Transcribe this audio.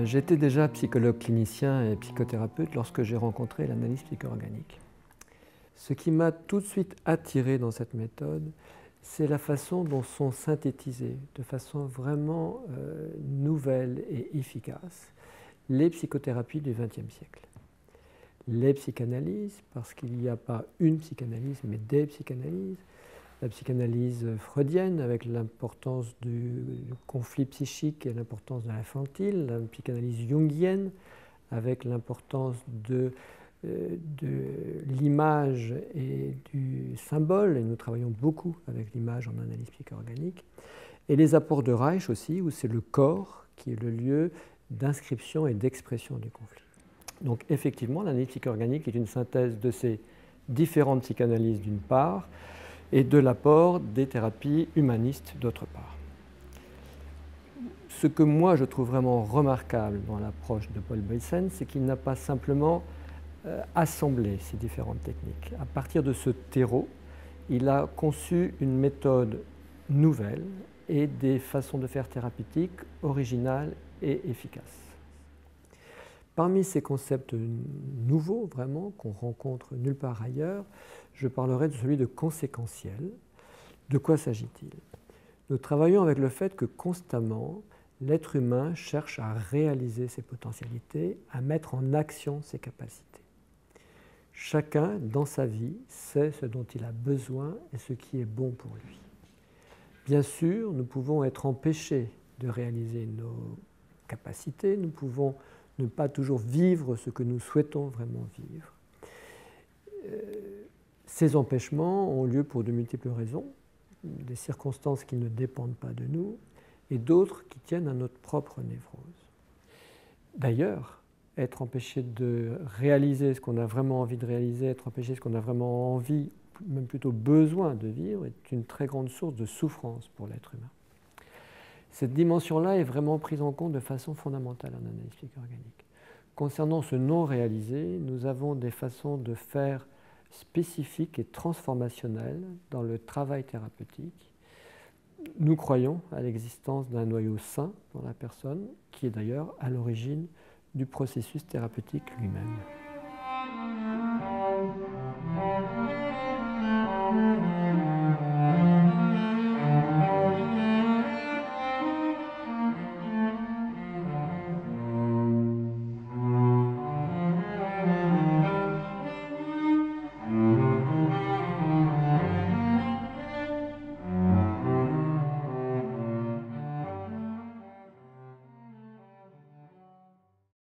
J'étais déjà psychologue clinicien et psychothérapeute lorsque j'ai rencontré l'analyse psycho-organique. Ce qui m'a tout de suite attiré dans cette méthode, c'est la façon dont sont synthétisées, de façon vraiment nouvelle et efficace, les psychothérapies du XXe siècle. Les psychanalyses, parce qu'il n'y a pas une psychanalyse, mais des psychanalyses. La psychanalyse freudienne, avec l'importance du conflit psychique et l'importance de l'infantile. La psychanalyse jungienne, avec l'importance de l'image et du symbole, et nous travaillons beaucoup avec l'image en analyse psycho-organique. Et les apports de Reich aussi, où c'est le corps qui est le lieu d'inscription et d'expression du conflit. Donc effectivement, l'analyse psycho-organique est une synthèse de ces différentes psychanalyses d'une part, et de l'apport des thérapies humanistes d'autre part. Ce que moi je trouve vraiment remarquable dans l'approche de Paul Boysen, c'est qu'il n'a pas simplement assemblé ces différentes techniques. À partir de ce terreau, il a conçu une méthode nouvelle et des façons de faire thérapeutiques originales et efficaces. Parmi ces concepts nouveaux, vraiment, qu'on rencontre nulle part ailleurs, je parlerai de celui de conséquentiel. De quoi s'agit-il? Nous travaillons avec le fait que constamment, l'être humain cherche à réaliser ses potentialités, à mettre en action ses capacités. Chacun, dans sa vie, sait ce dont il a besoin et ce qui est bon pour lui. Bien sûr, nous pouvons être empêchés de réaliser nos capacités, nous pouvons ne pas toujours vivre ce que nous souhaitons vraiment vivre. Ces empêchements ont lieu pour de multiples raisons, des circonstances qui ne dépendent pas de nous et d'autres qui tiennent à notre propre névrose. D'ailleurs, être empêché de réaliser ce qu'on a vraiment envie de réaliser, être empêché de ce qu'on a vraiment envie, même plutôt besoin de vivre, est une très grande source de souffrance pour l'être humain. Cette dimension-là est vraiment prise en compte de façon fondamentale en analyse psycho-organique. Concernant ce non réalisé, nous avons des façons de faire spécifiques et transformationnelles dans le travail thérapeutique. Nous croyons à l'existence d'un noyau sain dans la personne, qui est d'ailleurs à l'origine du processus thérapeutique lui-même.